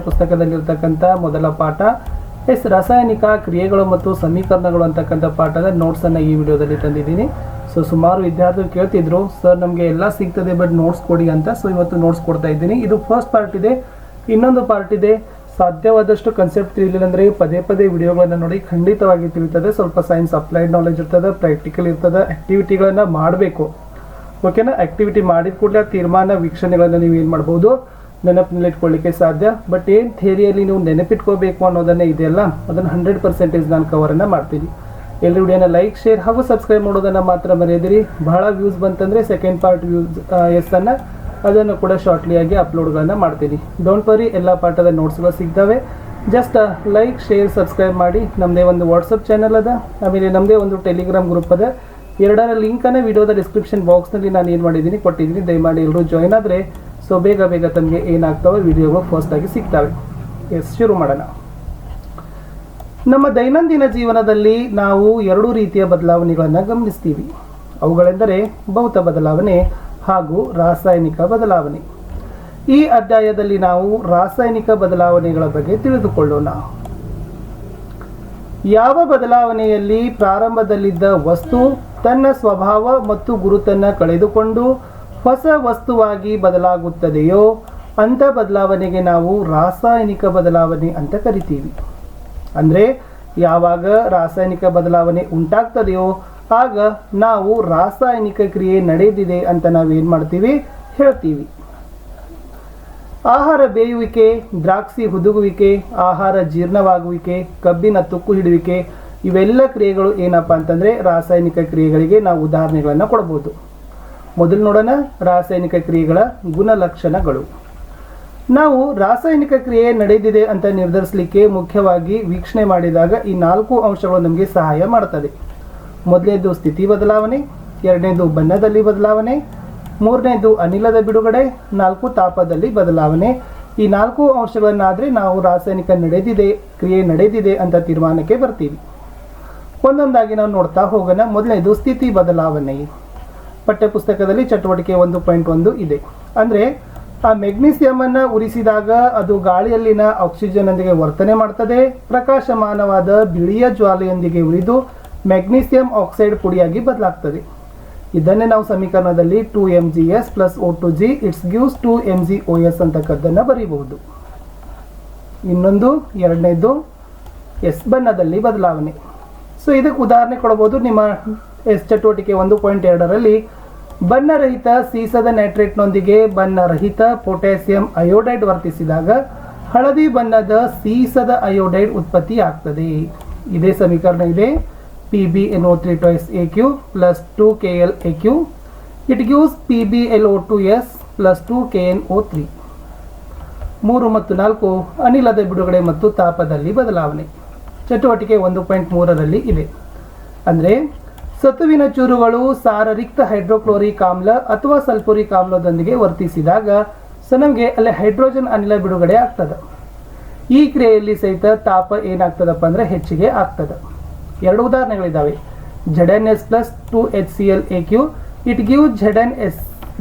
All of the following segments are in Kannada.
ಪುಸ್ತಕದಲ್ಲಿರ್ತಕ್ಕಂಥ ಮೊದಲ ಪಾಠ ರಾಸಾಯನಿಕ ಕ್ರಿಯೆಗಳು ಮತ್ತು ಸಮೀಕರಣಗಳು ಅಂತಕ್ಕಂಥ ಪಾಠದ ನೋಟ್ಸನ್ನು ಈ ವಿಡಿಯೋದಲ್ಲಿ ತಂದಿದ್ದೀನಿ. ಸೊ ಸುಮಾರು ವಿದ್ಯಾರ್ಥಿಗಳು ಕೇಳ್ತಿದ್ರು, ಸರ್ ನಮಗೆ ಎಲ್ಲ ಸಿಗ್ತದೆ ಬಟ್ ನೋಟ್ಸ್ ಕೊಡಿ ಅಂತ. ಸೊ ಇವತ್ತು ನೋಟ್ಸ್ ಕೊಡ್ತಾ ಇದ್ದೀನಿ. ಇದು ಫಸ್ಟ್ ಪಾರ್ಟ್ ಇದೆ. ಇನ್ನೊಂದು ಪಾರ್ಟ್ ಇದೆ, ಸಾಧ್ಯವಾದಷ್ಟು ಕನ್ಸೆಪ್ಟ್ ತಿಳಿಲಿಲ್ಲ ಅಂದರೆ ಪದೇ ಪದೇ ವಿಡಿಯೋಗಳನ್ನು ನೋಡಿ ಖಂಡಿತವಾಗಿ ತಿಳಿತದೆ. ಸ್ವಲ್ಪ ಸೈನ್ಸ್ ಅಪ್ಲೈಡ್ ನಾಲೆಜ್ ಇರ್ತದೆ, ಪ್ರಾಕ್ಟಿಕಲ್ ಇರ್ತದೆ, ಆ್ಯಕ್ಟಿವಿಟಿಗಳನ್ನು ಮಾಡಬೇಕು. ಓಕೆನಾ? ಆ್ಯಕ್ಟಿವಿಟಿ ಮಾಡಿದ ಕೂಡಲೇ ತೀರ್ಮಾನ ವೀಕ್ಷಣೆಗಳನ್ನು ನೀವು ಏನು ಮಾಡ್ಬೋದು, ನೆನಪಿನಲ್ಲಿ ಇಟ್ಕೊಳ್ಳಿಕ್ಕೆ ಸಾಧ್ಯ. ಬಟ್ ಏನು ಥಿಯರಿಯಲ್ಲಿ ನೀವು ನೆನಪಿಟ್ಕೋಬೇಕು ಅನ್ನೋದನ್ನೇ ಇದೆಯಲ್ಲ, ಅದನ್ನು 100% ನಾನು ಕವರನ್ನು ಮಾಡ್ತೀನಿ. ಎಲ್ಲರೂ ವಿಡಿಯೋನ ಲೈಕ್, ಶೇರ್ ಹಾಗೂ ಸಬ್ಸ್ಕ್ರೈಬ್ ಮಾಡೋದನ್ನು ಮಾತ್ರ ಮರೆಯದಿರಿ. ಬಹಳ ವ್ಯೂಸ್ ಬಂತಂದರೆ ಸೆಕೆಂಡ್ ಪಾರ್ಟ್ ಅನ್ನು ಅದನ್ನು ಕೂಡ ಶಾರ್ಟ್ಲಿಯಾಗಿ ಅಪ್ಲೋಡ್ಗಳನ್ನು ಮಾಡ್ತೀನಿ. ಡೋಂಟ್ ವರಿ, ಎಲ್ಲ ಪಾಠದ ನೋಟ್ಸ್ಗಳು ಸಿಗ್ತವೆ. ಜಸ್ಟ್ ಲೈಕ್, ಶೇರ್, ಸಬ್ಸ್ಕ್ರೈಬ್ ಮಾಡಿ. ನಮ್ಮದೇ ಒಂದು ವಾಟ್ಸಪ್ ಚಾನಲ್ ಅದ, ಆಮೇಲೆ ನಮ್ಮದೇ ಒಂದು ಟೆಲಿಗ್ರಾಮ್ ಗ್ರೂಪ್ ಅದ. ಎರಡರ ಲಿಂಕನ್ನು ವಿಡಿಯೋದ ಡಿಸ್ಕ್ರಿಪ್ಷನ್ ಬಾಕ್ಸ್ನಲ್ಲಿ ನಾನು ಏನು ಮಾಡಿದ್ದೀನಿ ಕೊಟ್ಟಿದ್ದೀನಿ. ದಯಮಾಡಿ ಎಲ್ಲರೂ ಜಾಯ್ನ್ ಆದರೆ ಸೊ ಬೇಗ ತಮಗೆ ಏನಾಗ್ತವೆ ವಿಡಿಯೋಗಳು ಫಸ್ಟ್ ಆಗಿ ಸಿಗ್ತವೆ. ಶುರು ಮಾಡೋಣ. ನಮ್ಮ ದೈನಂದಿನ ಜೀವನದಲ್ಲಿ ನಾವು ಎರಡು ರೀತಿಯ ಬದಲಾವಣೆಗಳನ್ನು ಗಮನಿಸ್ತೀವಿ. ಅವುಗಳೆಂದರೆ ಭೌತ ಬದಲಾವಣೆ ಹಾಗೂ ರಾಸಾಯನಿಕ ಬದಲಾವಣೆ. ಈ ಅಧ್ಯಾಯದಲ್ಲಿ ನಾವು ರಾಸಾಯನಿಕ ಬದಲಾವಣೆಗಳ ಬಗ್ಗೆ ತಿಳಿದುಕೊಳ್ಳೋಣ. ಯಾವ ಬದಲಾವಣೆಯಲ್ಲಿ ಪ್ರಾರಂಭದಲ್ಲಿದ್ದ ವಸ್ತು ತನ್ನ ಸ್ವಭಾವ ಮತ್ತು ಗುರುತನ್ನು ಕಳೆದುಕೊಂಡು ಹೊಸ ವಸ್ತುವಾಗಿ ಬದಲಾಗುತ್ತದೆಯೋ ಅಂಥ ಬದಲಾವಣೆಗೆ ನಾವು ರಾಸಾಯನಿಕ ಬದಲಾವಣೆ ಅಂತ ಕರಿತೀವಿ. ಅಂದರೆ ಯಾವಾಗ ರಾಸಾಯನಿಕ ಬದಲಾವಣೆ ಉಂಟಾಗ್ತದೆಯೋ ಆಗ ನಾವು ರಾಸಾಯನಿಕ ಕ್ರಿಯೆ ನಡೆದಿದೆ ಅಂತ ನಾವೇನು ಮಾಡ್ತೀವಿ, ಹೇಳ್ತೀವಿ. ಆಹಾರ ಬೇಯುವಿಕೆ, ದ್ರಾಕ್ಷಿ ಹುದುಗುವಿಕೆ, ಆಹಾರ ಜೀರ್ಣವಾಗುವಿಕೆ, ಕಬ್ಬಿನ ತುಕ್ಕು ಹಿಡುವಿಕೆ, ಇವೆಲ್ಲ ಕ್ರಿಯೆಗಳು ಏನಪ್ಪ ಅಂತಂದರೆ ರಾಸಾಯನಿಕ ಕ್ರಿಯೆಗಳಿಗೆ ನಾವು ಉದಾಹರಣೆಗಳನ್ನು ಕೊಡ್ಬೋದು. ಮೊದಲು ನೋಡೋಣ ರಾಸಾಯನಿಕ ಕ್ರಿಯೆಗಳ ಗುಣಲಕ್ಷಣಗಳು. ನಾವು ರಾಸಾಯನಿಕ ಕ್ರಿಯೆ ನಡೆದಿದೆ ಅಂತ ನಿರ್ಧರಿಸಲಿಕ್ಕೆ ಮುಖ್ಯವಾಗಿ ವೀಕ್ಷಣೆ ಮಾಡಿದಾಗ ಈ 4 ಅಂಶಗಳು ನಮಗೆ ಸಹಾಯ ಮಾಡ್ತದೆ. ಮೊದಲನೇದು ಸ್ಥಿತಿ ಬದಲಾವಣೆ, ಎರಡನೇದು ಬಣ್ಣದಲ್ಲಿ ಬದಲಾವಣೆ, ಮೂರನೇದು ಅನಿಲದ ಬಿಡುಗಡೆ, 4 ತಾಪದಲ್ಲಿ ಬದಲಾವಣೆ. ಈ 4 ಅಂಶಗಳನ್ನಾದರೆ ನಾವು ರಾಸಾಯನಿಕ ಕ್ರಿಯೆ ನಡೆದಿದೆ ಅಂತ ತೀರ್ಮಾನಕ್ಕೆ ಬರ್ತೀವಿ. ಒಂದೊಂದಾಗಿ ನಾವು ನೋಡ್ತಾ ಹೋಗೋಣ. ಮೊದಲನೇದು ಸ್ಥಿತಿ ಬದಲಾವಣೆ. ಪಠ್ಯಪುಸ್ತಕದಲ್ಲಿ ಚಟುವಟಿಕೆ 1.1 ಇದೆ. ಅಂದರೆ ಆ ಮೆಗ್ನೀಸಿಯಮನ್ನು ಉರಿಸಿದಾಗ ಅದು ಗಾಳಿಯಲ್ಲಿನ ಆಕ್ಸಿಜನ್ನೊಂದಿಗೆ ವರ್ತನೆ ಮಾಡ್ತದೆ. ಪ್ರಕಾಶಮಾನವಾದ ಬಿಳಿಯ ಜ್ವಾಲೆಯೊಂದಿಗೆ ಉರಿದು ಮೆಗ್ನೀಸಿಯಂ ಆಕ್ಸೈಡ್ ಪುಡಿಯಾಗಿ ಬದಲಾಗ್ತದೆ. ಇದನ್ನೇ ನಾವು ಸಮೀಕರಣದಲ್ಲಿ 2mgs + O2g it's gives 2mgOs ಅಂತಕ್ಕದ್ದನ್ನು ಬರೀಬಹುದು. ಇನ್ನೊಂದು ಎರಡನೇದು ಬಣ್ಣದಲ್ಲಿ ಬದಲಾವಣೆ. ಸೊ ಇದಕ್ಕೆ ಉದಾಹರಣೆ ಕೊಡಬಹುದು. ನಿಮ್ಮ ಚಟುವಟಿಕೆ 1.2ರಲ್ಲಿ ಬಣ್ಣರಹಿತ ಸೀಸದ ನೈಟ್ರೇಟ್ನೊಂದಿಗೆ ಬಣ್ಣರಹಿತ ಪೊಟ್ಯಾಸಿಯಂ ಅಯೋಡೈಡ್ ವರ್ತಿಸಿದಾಗ ಹಳದಿ ಬಣ್ಣದ ಸೀಸದ ಅಯೋಡೈಡ್ ಉತ್ಪತ್ತಿ ಆಗ್ತದೆ. ಇದೇ ಸಮೀಕರಣ ಇದೆ. PbNO3 twice Aq + 2KlAq it gives PbLO2s + 2KnO3. 3 ಮತ್ತು 4 ಅನಿಲದ ಬಿಡುಗಡೆ ಮತ್ತು ತಾಪದಲ್ಲಿ ಬದಲಾವಣೆ. ಚಟುವಟಿಕೆ 1.3ರಲ್ಲಿ ಇದೆ. ಅಂದರೆ ಸತುವಿನ ಚೂರುಗಳು ಸಾರರಿಕ್ತ ಹೈಡ್ರೋಕ್ಲೋರಿಕ್ ಆಮ್ಲ ಅಥವಾ ಸಲ್ಫ್ಯೂರಿಕ್ ಆಮ್ಲದೊಂದಿಗೆ ವರ್ತಿಸಿದಾಗ ನಮಗೆ ಅಲ್ಲಿ ಹೈಡ್ರೋಜನ್ ಅನಿಲ ಬಿಡುಗಡೆ ಆಗ್ತದೆ. ಈ ಕ್ರಿಯೆಯಲ್ಲಿ ಸಹಿತ ತಾಪ ಏನಾಗ್ತದಪ್ಪ ಅಂದರೆ ಹೆಚ್ಚಿಗೆ ಆಗ್ತದೆ. 2 ಉದಾಹರಣೆಗಳಿದ್ದಾವೆ. ZnS + 2HClAq it give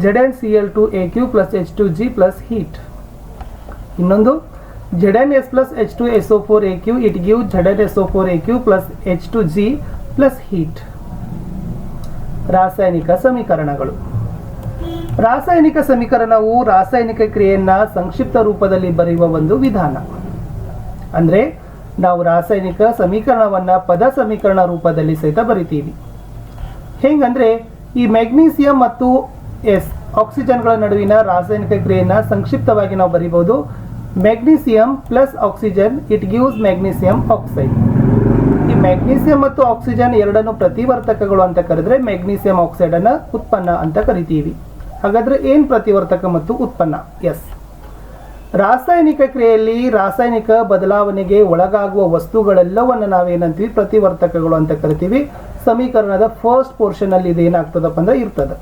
ZnCl2Aq + H2G + heat. ಇನ್ನೊಂದು ZnS + H2SO4Aq it give ZnSO4Aq + H2G + heat. ರಾಸಾಯನಿಕ ಸಮೀಕರಣಗಳು. ರಾಸಾಯನಿಕ ಸಮೀಕರಣವು ರಾಸಾಯನಿಕ ಕ್ರಿಯೆಯನ್ನು ಸಂಕ್ಷಿಪ್ತ ರೂಪದಲ್ಲಿ ಬರೆಯುವ ಒಂದು ವಿಧಾನ. ಅಂದರೆ ನಾವು ರಾಸಾಯನಿಕ ಸಮೀಕರಣವನ್ನು ಪದ ಸಮೀಕರಣ ರೂಪದಲ್ಲಿ ಸಹಿತ ಬರಿತೀವಿ. ಹೆಂಗಂದರೆ ಈ ಮೆಗ್ನೀಸಿಯಂ ಮತ್ತು ಆಕ್ಸಿಜನ್ಗಳ ನಡುವಿನ ರಾಸಾಯನಿಕ ಕ್ರಿಯೆಯನ್ನು ಸಂಕ್ಷಿಪ್ತವಾಗಿ ನಾವು ಬರೀಬಹುದು. Magnesium + oxygen it gives magnesium oxide. ಈ ಮೆಗ್ನೀಸಿಯಂ ಮತ್ತು ಆಕ್ಸಿಜನ್ ಎರಡನ್ನು ಪ್ರತಿವರ್ತಕಗಳು ಅಂತ ಕರೆದ್ರೆ ಮೆಗ್ನೀಸಿಯಂ ಆಕ್ಸೈಡನ್ನು ಉತ್ಪನ್ನ ಅಂತ ಕರಿತೀವಿ. ಹಾಗಾದರೆ ಏನು ಪ್ರತಿವರ್ತಕ ಮತ್ತು ಉತ್ಪನ್ನ? ರಾಸಾಯನಿಕ ಕ್ರಿಯೆಯಲ್ಲಿ ರಾಸಾಯನಿಕ ಬದಲಾವಣೆಗೆ ಒಳಗಾಗುವ ವಸ್ತುಗಳೆಲ್ಲವನ್ನು ನಾವೇನಂತೀವಿ, ಪ್ರತಿವರ್ತಕಗಳು ಅಂತ ಕರಿತೀವಿ. ಸಮೀಕರಣದ ಫಸ್ಟ್ ಪೋರ್ಷನಲ್ಲಿ ಇದು ಏನಾಗ್ತದಪ್ಪ ಅಂದರೆ ಇರ್ತದೆ.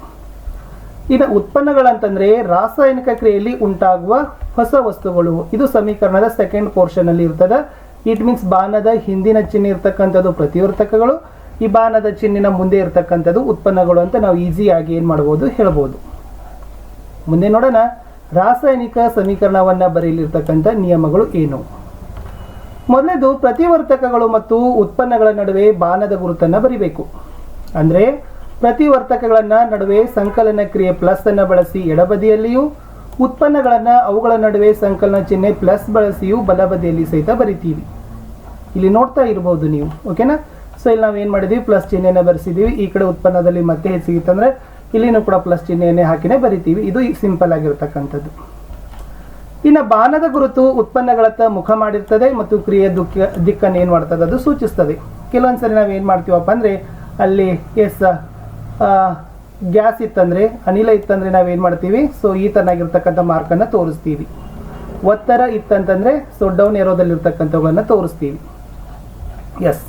ಇನ್ನು ಉತ್ಪನ್ನಗಳಂತಂದರೆ ರಾಸಾಯನಿಕ ಕ್ರಿಯೆಯಲ್ಲಿ ಉಂಟಾಗುವ ಹೊಸ ವಸ್ತುಗಳು. ಇದು ಸಮೀಕರಣದ ಸೆಕೆಂಡ್ ಪೋರ್ಷನಲ್ಲಿ ಇರ್ತದೆ. ಇಟ್ ಮೀನ್ಸ್ ಬಾಣದ ಹಿಂದಿನ ಚಿಹ್ನೆ ಇರ್ತಕ್ಕಂಥದ್ದು ಪ್ರತಿವರ್ತಕಗಳು, ಈ ಬಾಣದ ಚಿಹ್ನಿನ ಮುಂದೆ ಇರ್ತಕ್ಕಂಥದ್ದು ಉತ್ಪನ್ನಗಳು ಅಂತ ನಾವು ಈಸಿಯಾಗಿ ಏನು ಮಾಡ್ಬೋದು, ಹೇಳ್ಬೋದು. ಮುಂದೆ ನೋಡೋಣ. ರಾಸಾಯನಿಕ ಸಮೀಕರಣವನ್ನು ಬರೆಯಲಿರ್ತಕ್ಕಂಥ ನಿಯಮಗಳು ಏನು? ಮೊದಲನೇದು, ಪ್ರತಿವರ್ತಕಗಳು ಮತ್ತು ಉತ್ಪನ್ನಗಳ ನಡುವೆ ಬಾಣದ ಗುರುತನ್ನು ಬರಿಬೇಕು. ಅಂದರೆ ಪ್ರತಿವರ್ತಕಗಳನ್ನ ನಡುವೆ ಸಂಕಲನ ಕ್ರಿಯೆ ಪ್ಲಸ್ ಅನ್ನು ಬಳಸಿ ಎಡಬದಿಯಲ್ಲಿಯೂ, ಉತ್ಪನ್ನಗಳನ್ನು ಅವುಗಳ ನಡುವೆ ಸಂಕಲನ ಚಿಹ್ನೆ ಪ್ಲಸ್ ಬಳಸಿಯೂ ಬಲಬದಿಯಲ್ಲಿ ಸಹಿತ ಬರಿತೀವಿ. ಇಲ್ಲಿ ನೋಡ್ತಾ ಇರಬಹುದು ನೀವು, ಓಕೆನಾ? ಸೊ ಇಲ್ಲಿ ನಾವು ಏನು ಮಾಡಿದೀವಿ, ಪ್ಲಸ್ ಚಿಹ್ನೆಯನ್ನು ಬರೆಸಿದ್ದೀವಿ. ಈ ಕಡೆ ಉತ್ಪನ್ನದಲ್ಲಿ ಮತ್ತೆ ಹೆಚ್ಚಿಗಿತ್ತಂದ್ರೆ ಇಲ್ಲಿನೂ ಕೂಡ ಪ್ಲಸ್ ಚಿಹ್ನೆಯನ್ನೇ ಹಾಕಿನೇ ಬರಿತೀವಿ. ಇದು ಸಿಂಪಲ್ ಆಗಿರತಕ್ಕಂಥದ್ದು. ಇನ್ನು ಬಾಣದ ಗುರುತು ಉತ್ಪನ್ನಗಳತ್ತ ಮುಖ ಮಾಡಿರ್ತದೆ ಮತ್ತು ಕ್ರಿಯೆ ದಿಕ್ಕನ್ನು ಏನು ಮಾಡ್ತದೆ ಅದು ಸೂಚಿಸ್ತದೆ. ಕೆಲವೊಂದ್ಸರಿ ನಾವು ಏನು ಮಾಡ್ತೀವಪ್ಪ ಅಂದರೆ ಅಲ್ಲಿ ಗ್ಯಾಸ್ ಇತ್ತಂದರೆ, ಅನಿಲ ಇತ್ತಂದರೆ ನಾವೇನು ಮಾಡ್ತೀವಿ, ಸೊ ಈ ಥರನಾಗಿರ್ತಕ್ಕಂಥ ಮಾರ್ಕನ್ನು ತೋರಿಸ್ತೀವಿ. ಒತ್ತಡ ಇತ್ತಂತಂದರೆ ಸೊ ಡೌನ್ ಏರೋದಲ್ಲಿರ್ತಕ್ಕಂಥವುಗಳನ್ನು ತೋರಿಸ್ತೀವಿ. ಎಸ್.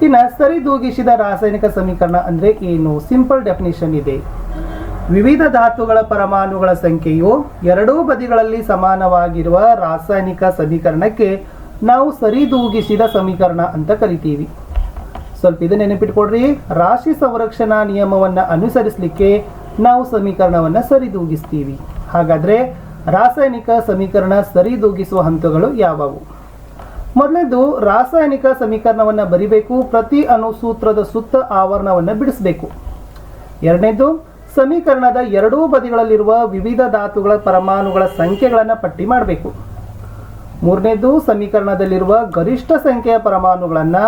ಇನ್ನು ಸರಿದೂಗಿಸಿದ ರಾಸಾಯನಿಕ ಸಮೀಕರಣ ಅಂದರೆ ಏನು? ಸಿಂಪಲ್ ಡೆಫಿನಿಷನ್ ಇದೆ. ವಿವಿಧ ಧಾತುಗಳ ಪರಮಾಣುಗಳ ಸಂಖ್ಯೆಯು ಎರಡೂ ಬದಿಗಳಲ್ಲಿ ಸಮಾನವಾಗಿರುವ ರಾಸಾಯನಿಕ ಸಮೀಕರಣಕ್ಕೆ ನಾವು ಸರಿದೂಗಿಸಿದ ಸಮೀಕರಣ ಅಂತ ಕರಿತೀವಿ. ಸ್ವಲ್ಪ ಇದು ನೆನಪಿಟ್ಕೊಡ್ರಿ. ರಾಶಿ ಸಂರಕ್ಷಣಾ ನಿಯಮವನ್ನು ಅನುಸರಿಸಲಿಕ್ಕೆ ನಾವು ಸಮೀಕರಣವನ್ನು ಸರಿದೂಗಿಸ್ತೀವಿ. ಹಾಗಾದರೆ ರಾಸಾಯನಿಕ ಸಮೀಕರಣ ಸರಿದೂಗಿಸುವ ಹಂತಗಳು ಯಾವುವು? ಮೊದಲನೇದು, ರಾಸಾಯನಿಕ ಸಮೀಕರಣವನ್ನು ಬರಿಬೇಕು. ಪ್ರತಿ ಅಣುಸೂತ್ರದ ಸುತ್ತ ಆವರಣವನ್ನು ಬಿಡಿಸಬೇಕು. ಎರಡನೇದು, ಸಮೀಕರಣದ ಎರಡೂ ಬದಿಗಳಲ್ಲಿರುವ ವಿವಿಧ ಧಾತುಗಳ ಪರಮಾಣುಗಳ ಸಂಖ್ಯೆಗಳನ್ನು ಪಟ್ಟಿ ಮಾಡಬೇಕು. ಮೂರನೇದು, ಸಮೀಕರಣದಲ್ಲಿರುವ ಗರಿಷ್ಠ ಸಂಖ್ಯೆಯ ಪರಮಾಣುಗಳನ್ನು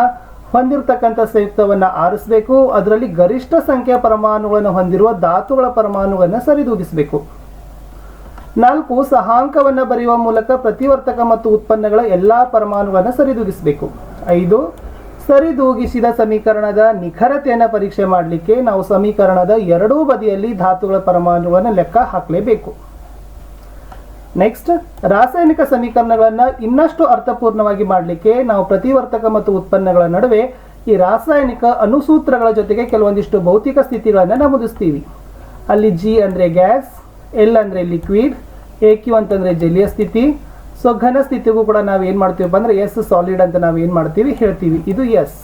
ಹೊಂದಿರತಕ್ಕಂಥ ಸಂಯುಕ್ತವನ್ನು ಆರಿಸಬೇಕು. ಅದರಲ್ಲಿ ಗರಿಷ್ಠ ಸಂಖ್ಯೆಯ ಪರಮಾಣುಗಳನ್ನು ಹೊಂದಿರುವ ಧಾತುಗಳ ಪರಮಾಣುಗಳನ್ನು ಸರಿದೂಗಿಸಬೇಕು. 4, ಸಹಾಂಕವನ್ನು ಬರೆಯುವ ಮೂಲಕ ಪ್ರತಿವರ್ತಕ ಮತ್ತು ಉತ್ಪನ್ನಗಳ ಎಲ್ಲ ಪರಮಾಣುಗಳನ್ನು ಸರಿದೂಗಿಸಬೇಕು. 5, ಸರಿದೂಗಿಸಿದ ಸಮೀಕರಣದ ನಿಖರತೆಯನ್ನು ಪರೀಕ್ಷೆ ಮಾಡಲಿಕ್ಕೆ ನಾವು ಸಮೀಕರಣದ ಎರಡೂ ಬದಿಯಲ್ಲಿ ಧಾತುಗಳ ಪರಮಾಣುವನ್ನು ಲೆಕ್ಕ ಹಾಕಲೇಬೇಕು. ನೆಕ್ಸ್ಟ್, ರಾಸಾಯನಿಕ ಸಮೀಕರಣಗಳನ್ನು ಇನ್ನಷ್ಟು ಅರ್ಥಪೂರ್ಣವಾಗಿ ಮಾಡಲಿಕ್ಕೆ ನಾವು ಪ್ರತಿವರ್ತಕ ಮತ್ತು ಉತ್ಪನ್ನಗಳ ನಡುವೆ ಈ ರಾಸಾಯನಿಕ ಅಣುಸೂತ್ರಗಳ ಜೊತೆಗೆ ಕೆಲವೊಂದಿಷ್ಟು ಭೌತಿಕ ಸ್ಥಿತಿಗಳನ್ನು ನಮೂದಿಸ್ತೀವಿ. ಅಲ್ಲಿ G ಅಂದರೆ ಗ್ಯಾಸ್, L ಅಂದರೆ ಲಿಕ್ವಿಡ್, AQ ಅಂತಂದರೆ ಜಲೀಯ ಸ್ಥಿತಿ. ಸೊ ಘನ ಸ್ಥಿತಿಗೂ ಕೂಡ ನಾವು ಏನು ಮಾಡ್ತೀವಪ್ಪ ಅಂದರೆ S ಸಾಲಿಡ್ ಅಂತ ನಾವು ಏನು ಮಾಡ್ತೀವಿ ಹೇಳ್ತೀವಿ. ಇದು S,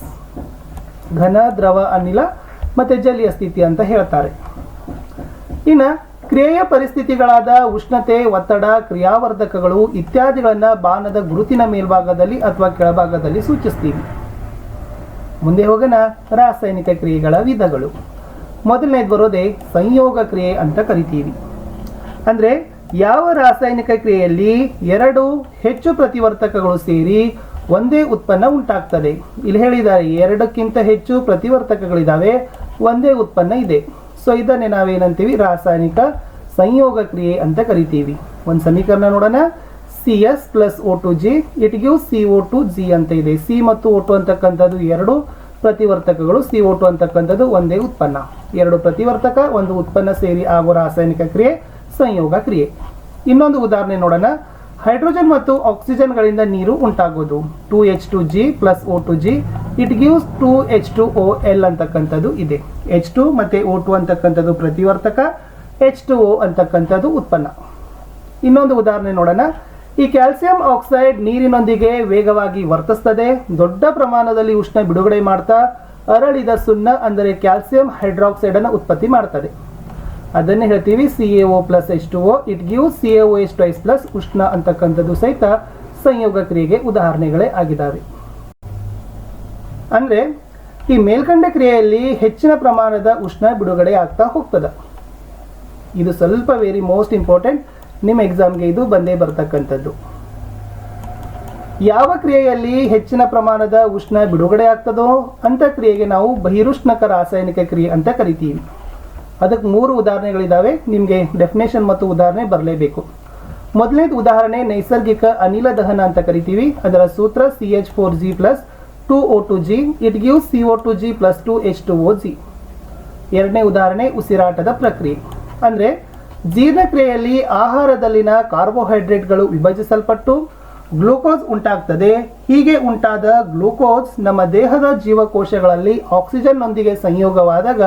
ಘನ, ದ್ರವ, ಅನಿಲ ಮತ್ತು ಜಲೀಯ ಸ್ಥಿತಿ ಅಂತ ಹೇಳ್ತಾರೆ. ಇನ್ನು ಕ್ರಿಯೆಯ ಪರಿಸ್ಥಿತಿಗಳಾದ ಉಷ್ಣತೆ, ಒತ್ತಡ, ಕ್ರಿಯಾವರ್ಧಕಗಳು ಇತ್ಯಾದಿಗಳನ್ನು ಬಾಣದ ಗುರುತಿನ ಮೇಲ್ಭಾಗದಲ್ಲಿ ಅಥವಾ ಕೆಳಭಾಗದಲ್ಲಿ ಸೂಚಿಸ್ತೀವಿ. ಮುಂದೆ ಹೋಗೋಣ. ರಾಸಾಯನಿಕ ಕ್ರಿಯೆಗಳ ವಿಧಗಳು. ಮೊದಲನೇದು ಬರೋದೇ ಸಂಯೋಗ ಕ್ರಿಯೆ ಅಂತ ಕರಿತೀವಿ. ಅಂದರೆ ಯಾವ ರಾಸಾಯನಿಕ ಕ್ರಿಯೆಯಲ್ಲಿ ಎರಡು ಹೆಚ್ಚು ಪ್ರತಿವರ್ತಕಗಳು ಸೇರಿ ಒಂದೇ ಉತ್ಪನ್ನ ಉಂಟಾಗ್ತದೆ. ಇಲ್ಲಿ ಹೇಳಿದ್ದಾರೆ ಎರಡಕ್ಕಿಂತ ಹೆಚ್ಚು ಪ್ರತಿವರ್ತಕಗಳಿದ್ದಾವೆ, ಒಂದೇ ಉತ್ಪನ್ನ ಇದೆ. ಸೊ ಇದನ್ನೇ ನಾವೇನಂತೀವಿ, ರಾಸಾಯನಿಕ ಸಂಯೋಗ ಕ್ರಿಯೆ ಅಂತ ಕರಿತೀವಿ. ಒಂದು ಸಮೀಕರಣ ನೋಡೋಣ. CS + O2G it gives CO2G ಅಂತ ಇದೆ. C ಮತ್ತು O2 ಅಂತಕ್ಕಂಥದ್ದು ಎರಡು ಪ್ರತಿವರ್ತಕಗಳು, CO2 ಅಂತಕ್ಕಂಥದ್ದು ಒಂದೇ ಉತ್ಪನ್ನ. ಎರಡು ಪ್ರತಿವರ್ತಕ ಒಂದು ಉತ್ಪನ್ನ ಸೇರಿ ಆಗೋ ರಾಸಾಯನಿಕ ಕ್ರಿಯೆ ಸಂಯೋಗ ಕ್ರಿಯೆ. ಇನ್ನೊಂದು ಉದಾಹರಣೆ ನೋಡೋಣ. ಹೈಡ್ರೋಜನ್ ಮತ್ತು ಆಕ್ಸಿಜನ್ಗಳಿಂದ ನೀರು ಉಂಟಾಗೋದು. 2H2G + O2G it gives 2H2OL ಅಂತಕ್ಕಂಥದ್ದು ಇದೆ. H2 ಮತ್ತು O2 ಅಂತಕ್ಕಂಥದ್ದು ಪ್ರತಿವರ್ತಕ, H2O ಅಂತಕ್ಕಂಥದ್ದು ಉತ್ಪನ್ನ. ಇನ್ನೊಂದು ಉದಾಹರಣೆ ನೋಡೋಣ. ಈ ಕ್ಯಾಲ್ಸಿಯಂ ಆಕ್ಸೈಡ್ ನೀರಿನೊಂದಿಗೆ ವೇಗವಾಗಿ ವರ್ತಿಸ್ತದೆ. ದೊಡ್ಡ ಪ್ರಮಾಣದಲ್ಲಿ ಉಷ್ಣ ಬಿಡುಗಡೆ ಮಾಡ್ತಾ ಅರಳಿದ ಸುಣ್ಣ ಅಂದರೆ ಕ್ಯಾಲ್ಸಿಯಂ ಹೈಡ್ರಾಕ್ಸೈಡ್ ಅನ್ನು ಉತ್ಪತ್ತಿ ಮಾಡ್ತದೆ. ಅದನ್ನೇ ಹೇಳ್ತೀವಿ CaO + H2O it gives CaOH2+ ಉಷ್ಣ ಅಂತಕ್ಕಂಥದ್ದು ಸಹಿತ ಸಂಯೋಗ ಕ್ರಿಯೆಗೆ ಉದಾಹರಣೆಗಳೇ ಆಗಿದ್ದಾವೆ. ಅಂದರೆ ಈ ಮೇಲ್ಕಂಡ ಕ್ರಿಯೆಯಲ್ಲಿ ಹೆಚ್ಚಿನ ಪ್ರಮಾಣದ ಉಷ್ಣ ಬಿಡುಗಡೆ ಆಗ್ತಾ ಹೋಗ್ತದೆ. ಇದು ಸ್ವಲ್ಪ ವೆರಿ ಮೋಸ್ಟ್ ಇಂಪಾರ್ಟೆಂಟ್, ನಿಮ್ಮ ಎಕ್ಸಾಮ್ಗೆ ಇದು ಬಂದೇ ಬರ್ತಕ್ಕಂಥದ್ದು. ಯಾವ ಕ್ರಿಯೆಯಲ್ಲಿ ಹೆಚ್ಚಿನ ಪ್ರಮಾಣದ ಉಷ್ಣ ಬಿಡುಗಡೆ ಆಗ್ತದೋ ಅಂತ ಕ್ರಿಯೆಗೆ ನಾವು ಬಹಿರುಷ್ಣಕ ರಾಸಾಯನಿಕ ಕ್ರಿಯೆ ಅಂತ ಕರಿತೀವಿ. ಅದಕ್ಕೆ 3 ಉದಾಹರಣೆಗಳಿದ್ದಾವೆ. ನಿಮಗೆ ಡೆಫಿನೇಷನ್ ಮತ್ತು ಉದಾಹರಣೆ ಬರಲೇಬೇಕು. ಮೊದಲನೇದು ಉದಾಹರಣೆ ನೈಸರ್ಗಿಕ ಅನಿಲ ದಹನ ಅಂತ ಕರಿತೀವಿ. ಅದರ ಸೂತ್ರ CH4G + 2O2G it gives CO2G + 2H2OG. ಎರಡನೇ ಉದಾಹರಣೆ ಉಸಿರಾಟದ ಪ್ರಕ್ರಿಯೆ. ಅಂದರೆ ಜೀರ್ಣಕ್ರಿಯೆಯಲ್ಲಿ ಆಹಾರದಲ್ಲಿನ ಕಾರ್ಬೋಹೈಡ್ರೇಟ್ಗಳು ವಿಭಜಿಸಲ್ಪಟ್ಟು ಗ್ಲೂಕೋಸ್ ಉಂಟಾಗ್ತದೆ. ಹೀಗೆ ಉಂಟಾದ ಗ್ಲೂಕೋಸ್ ನಮ್ಮ ದೇಹದ ಜೀವಕೋಶಗಳಲ್ಲಿ ಆಕ್ಸಿಜನ್ನೊಂದಿಗೆ ಸಂಯೋಗವಾದಾಗ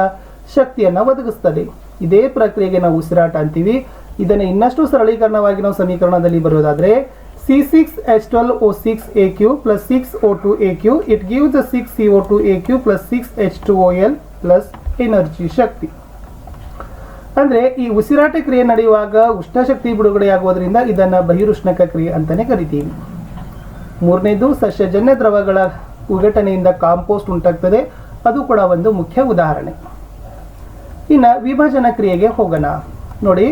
ಶಕ್ತಿಯನ್ನು ಒದಗಿಸ್ತದೆ. ಇದೇ ಪ್ರಕ್ರಿಯೆಗೆ ನಾವು ಉಸಿರಾಟ ಅಂತೀವಿ. ಇದನ್ನು ಇನ್ನಷ್ಟು ಸರಳೀಕರಣವಾಗಿ ನಾವು ಸಮೀಕರಣದಲ್ಲಿ ಬರೋದಾದರೆ C6H12O6AQ + 6O2AQ it gives 6CO2AQ + 6H2OL + energy ಶಕ್ತಿ. ಅಂದರೆ ಈ ಉಸಿರಾಟ ಕ್ರಿಯೆ ನಡೆಯುವಾಗ ಉಷ್ಣಶಕ್ತಿ ಬಿಡುಗಡೆಯಾಗುವುದರಿಂದ ಇದನ್ನು ಬಹಿರುಷ್ಣಕ ಕ್ರಿಯೆ ಅಂತಲೇ ಕರಿತೀವಿ. ಮೂರನೇದು ಸಸ್ಯಜನ್ಯ ದ್ರವಗಳ ವಿಘಟನೆಯಿಂದ ಕಾಂಪೋಸ್ಟ್ ಉಂಟಾಗ್ತದೆ, ಅದು ಕೂಡ ಒಂದು ಮುಖ್ಯ ಉದಾಹರಣೆ. ಇನ್ನು ವಿಭಜನ ಕ್ರಿಯೆಗೆ ಹೋಗೋಣ. ನೋಡಿ,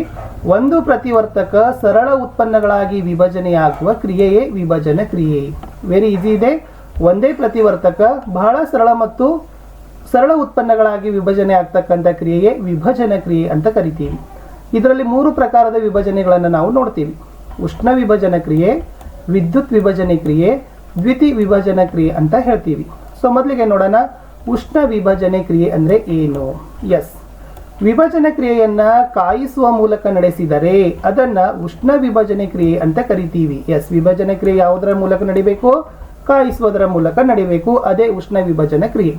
ಒಂದು ಪ್ರತಿವರ್ತಕ ಸರಳ ಉತ್ಪನ್ನಗಳಾಗಿ ವಿಭಜನೆಯಾಗುವ ಕ್ರಿಯೆಯೇ ವಿಭಜನ ಕ್ರಿಯೆ. ವೆರಿ ಈಸಿ ಇದೆ. ಒಂದೇ ಪ್ರತಿವರ್ತಕ ಬಹಳ ಸರಳ ಉತ್ಪನ್ನಗಳಾಗಿ ವಿಭಜನೆ ಆಗ್ತಕ್ಕಂಥ ಕ್ರಿಯೆಯೇ ವಿಭಜನ ಕ್ರಿಯೆ ಅಂತ ಕರಿತೀವಿ. ಇದರಲ್ಲಿ 3 ಪ್ರಕಾರದ ವಿಭಜನೆಗಳನ್ನು ನಾವು ನೋಡ್ತೀವಿ. ಉಷ್ಣ ವಿಭಜನ ಕ್ರಿಯೆ, ವಿದ್ಯುತ್ ವಿಭಜನೆ ಕ್ರಿಯೆ, ದ್ಯುತಿ ವಿಭಜನ ಕ್ರಿಯೆ ಅಂತ ಹೇಳ್ತೀವಿ. ಸೊ ಮೊದಲಿಗೆ ನೋಡೋಣ, ಉಷ್ಣ ವಿಭಜನೆ ಕ್ರಿಯೆ ಅಂದರೆ ಏನು. ಎಸ್, ವಿಭಜನೆ ಕ್ರಿಯೆಯನ್ನ ಕಾಯಿಸುವ ಮೂಲಕ ನಡೆಸಿದರೆ ಅದನ್ನ ಉಷ್ಣ ವಿಭಜನೆ ಕ್ರಿಯೆ ಅಂತ ಕರಿತೀವಿ. ಎಸ್, ವಿಭಜನೆ ಕ್ರಿಯೆ ಯಾವುದರ ಮೂಲಕ ನಡಿಬೇಕು? ಕಾಯಿಸುವುದರ ಮೂಲಕ ನಡಿಬೇಕು. ಅದೇ ಉಷ್ಣ ವಿಭಜನ ಕ್ರಿಯೆ.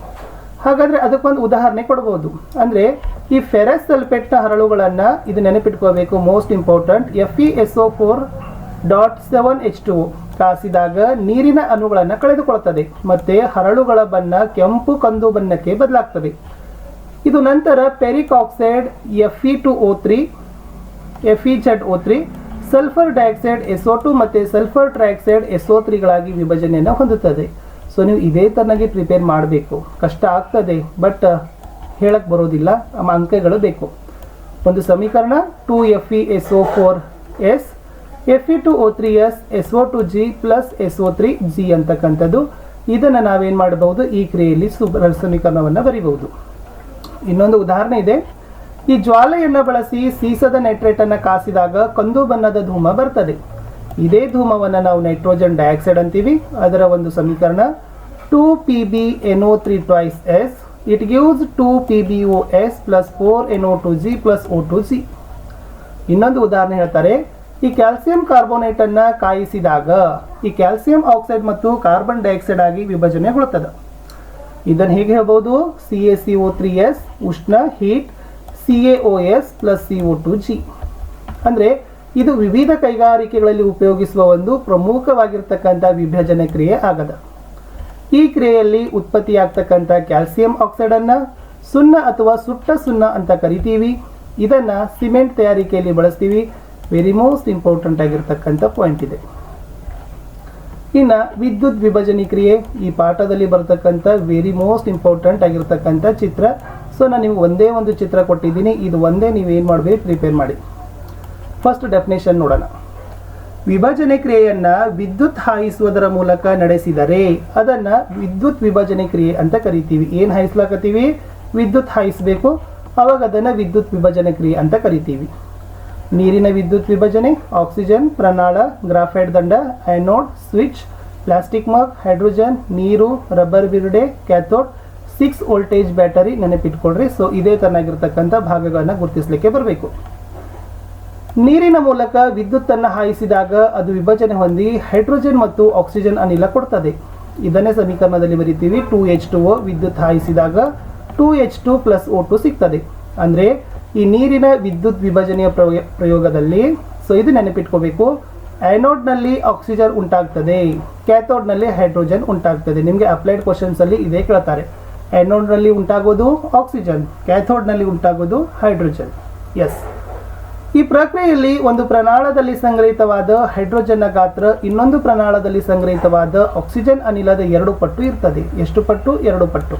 ಹಾಗಾದ್ರೆ ಅದಕ್ಕೊಂದು ಉದಾಹರಣೆ ಕೊಡಬಹುದು. ಅಂದ್ರೆ ಈ ಫೆರಸ್ ಸಲ್ಫೇಟ್ನ ಹರಳುಗಳನ್ನ ಇದು ನೆನಪಿಟ್ಕೋಬೇಕು, ಮೋಸ್ಟ್ ಇಂಪಾರ್ಟೆಂಟ್. FeSO4.7H2O ಕಾಸಿದಾಗ ನೀರಿನ ಅಣುಗಳನ್ನು ಕಳೆದುಕೊಳ್ಳುತ್ತದೆ ಮತ್ತೆ ಹರಳುಗಳ ಬಣ್ಣ ಕೆಂಪು ಕಂದು ಬಣ್ಣಕ್ಕೆ ಬದಲಾಗ್ತದೆ. ಇದು ನಂತರ ferric oxide Fe2O3, FeZO3, sulphur dioxide SO2 ಮತ್ತು ಸಲ್ಫರ್ ಟ್ರೈಆಕ್ಸೈಡ್ SO3ಗಳಾಗಿ ವಿಭಜನೆಯನ್ನು ಹೊಂದುತ್ತದೆ. ಸೊ ನೀವು ಇದೇ ತರನಾಗಿ ಪ್ರಿಪೇರ್ ಮಾಡಬೇಕು. ಕಷ್ಟ ಆಗ್ತದೆ, ಬಟ್ ಹೇಳಕ್ಕೆ ಬರೋದಿಲ್ಲ, ಅಂಕಗಳು ಬೇಕು. ಒಂದು ಸಮೀಕರಣ 2FeSO4S, Fe2O3S, SO2G plus SO3G ಅಂತಕ್ಕಂಥದ್ದು. ಇದನ್ನು ನಾವೇನು ಮಾಡಬಹುದು? ಈ ಕ್ರಿಯೆಯಲ್ಲಿ ಸಮೀಕರಣವನ್ನು ಬರೀಬಹುದು. ಇನ್ನೊಂದು ಉದಾಹರಣೆ ಇದೆ. ಈ ಜ್ವಾಲೆಯನ್ನು ಬಳಸಿ ಸೀಸದ ನೈಟ್ರೇಟ್ ಅನ್ನು ಕಾಸಿದಾಗ ಕಂದು ಬಣ್ಣದ ಧೂಮ ಬರ್ತದೆ. ಇದೇ ಧೂಮವನ್ನು ನಾವು ನೈಟ್ರೋಜನ್ ಡೈಆಕ್ಸೈಡ್ ಅಂತೀವಿ. ಅದರ ಒಂದು ಸಮೀಕರಣ 2PbNO3 twice S, it gives 2PbOS plus 4NO2G plus O2G. ಇನ್ನೊಂದು ಉದಾಹರಣೆ ಹೇಳ್ತಾರೆ. ಈ ಕ್ಯಾಲ್ಸಿಯಂ ಕಾರ್ಬೋನೇಟ್ ಅನ್ನ ಕಾಯಿಸಿದಾಗ ಈ ಕ್ಯಾಲ್ಸಿಯಂ ಆಕ್ಸೈಡ್ ಮತ್ತು ಕಾರ್ಬನ್ ಡೈಆಕ್ಸೈಡ್ ಆಗಿ ವಿಭಜನೆಗೊಳ್ಳುತ್ತದೆ. ಇದನ್ನು ಹೇಗೆ ಹೇಳ್ಬೋದು? CaCO3S ಉಷ್ಣ ಹೀಟ್ CaOS ಪ್ಲಸ್ CO2G. ಅಂದರೆ ಇದು ವಿವಿಧ ಕೈಗಾರಿಕೆಗಳಲ್ಲಿ ಉಪಯೋಗಿಸುವ ಒಂದು ಪ್ರಮುಖವಾಗಿರ್ತಕ್ಕಂಥ ವಿಭಜನೆ ಕ್ರಿಯೆ ಆಗದ. ಈ ಕ್ರಿಯೆಯಲ್ಲಿ ಉತ್ಪತ್ತಿಯಾಗ್ತಕ್ಕಂಥ ಕ್ಯಾಲ್ಸಿಯಂ ಆಕ್ಸೈಡನ್ನು ಸುಣ್ಣ ಅಥವಾ ಸುಟ್ಟ ಸುಣ್ಣ ಅಂತ ಕರಿತೀವಿ. ಇದನ್ನು ಸಿಮೆಂಟ್ ತಯಾರಿಕೆಯಲ್ಲಿ ಬಳಸ್ತೀವಿ. ವೆರಿ ಮೋಸ್ಟ್ ಇಂಪಾರ್ಟೆಂಟ್ ಆಗಿರ್ತಕ್ಕಂಥ ಪಾಯಿಂಟ್ ಇದೆ. ಇನ್ನು ವಿದ್ಯುತ್ ವಿಭಜನೆ ಕ್ರಿಯೆ ಈ ಪಾಠದಲ್ಲಿ ಬರ್ತಕ್ಕಂಥ ವೆರಿ ಮೋಸ್ಟ್ ಇಂಪಾರ್ಟೆಂಟ್ ಆಗಿರ್ತಕ್ಕಂಥ ಚಿತ್ರ. ಸೊ ನಾನು ನಿಮ್ಗೆ ಒಂದೇ ಒಂದು ಚಿತ್ರ ಕೊಟ್ಟಿದ್ದೀನಿ, ಇದು ಒಂದೇ ನೀವೇನು ಮಾಡಬೇಕು? ಪ್ರಿಪೇರ್ ಮಾಡಿ. ಫಸ್ಟ್ ಡೆಫಿನೇಷನ್ ನೋಡೋಣ. ವಿಭಜನೆ ಕ್ರಿಯೆಯನ್ನ ವಿದ್ಯುತ್ ಹಾಯಿಸುವುದರ ಮೂಲಕ ನಡೆಸಿದರೆ ಅದನ್ನ ವಿದ್ಯುತ್ ವಿಭಜನೆ ಕ್ರಿಯೆ ಅಂತ ಕರಿತೀವಿ. ಏನು ಹಾಯಿಸ್ಲಾಕತ್ತೀವಿ? ವಿದ್ಯುತ್ ಹಾಯಿಸಬೇಕು, ಅವಾಗ ಅದನ್ನು ವಿದ್ಯುತ್ ವಿಭಜನೆ ಕ್ರಿಯೆ ಅಂತ ಕರಿತೀವಿ. ನೀರಿನ ವಿದ್ಯುತ್ ವಿಭಜನೆ: ಆಕ್ಸಿಜನ್, ಪ್ರಣಾಳ, ಗ್ರಾಫೈಟ್ ದಂಡ, anode, switch, plastic mug, hydrogen, ನೀರು, ರಬ್ಬರ್ ಬಿರುಡೆ, ಕ್ಯಾಥೋಡ್, 6 ವೋಲ್ಟೇಜ್ ಬ್ಯಾಟರಿ. ನೆನಪಿಟ್ಕೊಳ್ರಿ. ಸೊ ಇದೇ ತರನಾಗಿರ್ತಕ್ಕಂಥ ಭಾಗಗಳನ್ನು ಗುರುತಿಸಲಿಕ್ಕೆ ಬರಬೇಕು. ನೀರಿನ ಮೂಲಕ ವಿದ್ಯುತ್ತನ್ನು ಹಾಯಿಸಿದಾಗ ಅದು ವಿಭಜನೆ ಹೊಂದಿ ಹೈಡ್ರೋಜನ್ ಮತ್ತು ಆಕ್ಸಿಜನ್ ಅನಿಲ ಕೊಡ್ತದೆ. ಇದನ್ನೇ ಸಮೀಕರಣದಲ್ಲಿ ಬರೀತೀವಿ. 2H2O ವಿದ್ಯುತ್ ಹಾಯಿಸಿದಾಗ 2H2 ಪ್ಲಸ್ O2 ಸಿಗ್ತದೆ. ಅಂದರೆ ಈ ನೀರಿನ ವಿದ್ಯುತ್ ವಿಭಜನೆಯ ಪ್ರಯೋಗದಲ್ಲಿ ಸೊ ಇದು ನೆನಪಿಟ್ಕೋಬೇಕು. ಆ್ಯನೋಡ್ನಲ್ಲಿ ಆಕ್ಸಿಜನ್ ಉಂಟಾಗ್ತದೆ, ಕ್ಯಾಥೋಡ್ನಲ್ಲಿ ಹೈಡ್ರೋಜನ್ ಉಂಟಾಗ್ತದೆ. ನಿಮಗೆ ಅಪ್ಲೈಡ್ ಕ್ವಶನ್ಸಲ್ಲಿ ಇದೇ ಕೇಳ್ತಾರೆ. ಆ್ಯನೋಡ್ನಲ್ಲಿ ಉಂಟಾಗೋದು ಆಕ್ಸಿಜನ್, ಕ್ಯಾಥೋಡ್ನಲ್ಲಿ ಉಂಟಾಗೋದು ಹೈಡ್ರೋಜನ್. ಎಸ್, ಈ ಪ್ರಕ್ರಿಯೆಯಲ್ಲಿ ಒಂದು ಪ್ರಣಾಳದಲ್ಲಿ ಸಂಗ್ರಹಿತವಾದ ಹೈಡ್ರೋಜನ್ನ ಗಾತ್ರ ಇನ್ನೊಂದು ಪ್ರಣಾಳದಲ್ಲಿ ಸಂಗ್ರಹಿತವಾದ ಆಕ್ಸಿಜನ್ ಅನಿಲದ 2 ಪಟ್ಟು ಇರ್ತದೆ. ಎಷ್ಟು ಪಟ್ಟು? 2 ಪಟ್ಟು.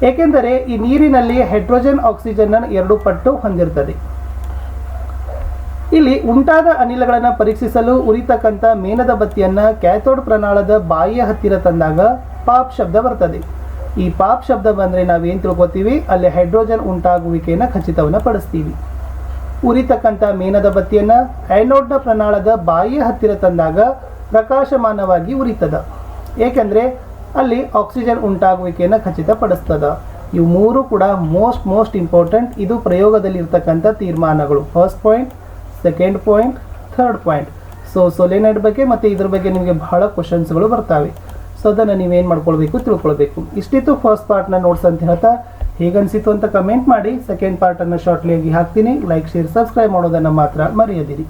ಏಕೆಂದರೆ ಈ ನೀರಿನಲ್ಲಿ ಹೈಡ್ರೋಜನ್ ಆಕ್ಸಿಜನ್ 2 ಪಟ್ಟು ಹೊಂದಿರ್ತದೆ. ಇಲ್ಲಿ ಉಂಟಾದ ಅನಿಲಗಳನ್ನು ಪರೀಕ್ಷಿಸಲು ಉರಿತಕ್ಕಂಥ ಮೇಣದ ಬತ್ತಿಯನ್ನು ಕ್ಯಾಥೋಡ್ ಪ್ರಣಾಳದ ಬಾಯಿಯ ಹತ್ತಿರ ತಂದಾಗ ಪಾಪ್ ಶಬ್ದ ಬರ್ತದೆ. ಈ ಪಾಪ್ ಶಬ್ದ ಬಂದರೆ ನಾವೇನು ತಿಳ್ಕೊತೀವಿ? ಅಲ್ಲಿ ಹೈಡ್ರೋಜನ್ ಉಂಟಾಗುವಿಕೆಯನ್ನು ಖಚಿತವನ್ನು ಪಡಿಸ್ತೀವಿ. ಉರಿತಕ್ಕಂಥ ಮೇಣದ ಬತ್ತಿಯನ್ನು ಆ್ಯನೋಡ್ನ ಪ್ರಣಾಳದ ಬಾಯಿಯ ಹತ್ತಿರ ತಂದಾಗ ಪ್ರಕಾಶಮಾನವಾಗಿ ಉರಿತದ. ಏಕೆಂದರೆ ಅಲ್ಲಿ ಆಕ್ಸಿಜನ್ ಉಂಟಾಗುವಿಕೆಯನ್ನು ಖಚಿತಪಡಿಸ್ತದ. ಇವು 3 ಕೂಡ ಮೋಸ್ಟ್ ಇಂಪಾರ್ಟೆಂಟ್. ಇದು ಪ್ರಯೋಗದಲ್ಲಿ ಇರ್ತಕ್ಕಂಥ ತೀರ್ಮಾನಗಳು. First point, second point, third point. So solenoid ಬಗ್ಗೆ ಮತ್ತು ಇದ್ರ ಬಗ್ಗೆ ನಿಮಗೆ ಬಹಳ ಕ್ವಶನ್ಸ್ಗಳು ಬರ್ತವೆ. ಸೊ ಅದನ್ನು ನೀವೇನು ಮಾಡ್ಕೊಳ್ಬೇಕು? ತಿಳ್ಕೊಳ್ಬೇಕು. ಇಷ್ಟಿತ್ತು ಫಸ್ಟ್ ಪಾರ್ಟ್ನ ನೋಟ್ಸ್ ಅಂತ ಹೇಳ್ತಾ, ಹೇಗನ್ಸಿತ್ತು ಅಂತ ಕಮೆಂಟ್ ಮಾಡಿ. ಸೆಕೆಂಡ್ ಪಾರ್ಟನ್ನು ಶಾರ್ಟ್ಲಿ ಆಗಿ ಹಾಕ್ತೀನಿ. ಲೈಕ್, ಶೇರ್, ಸಬ್ಸ್ಕ್ರೈಬ್ ಮಾಡೋದನ್ನು ಮಾತ್ರ ಮರೆಯದಿರಿ.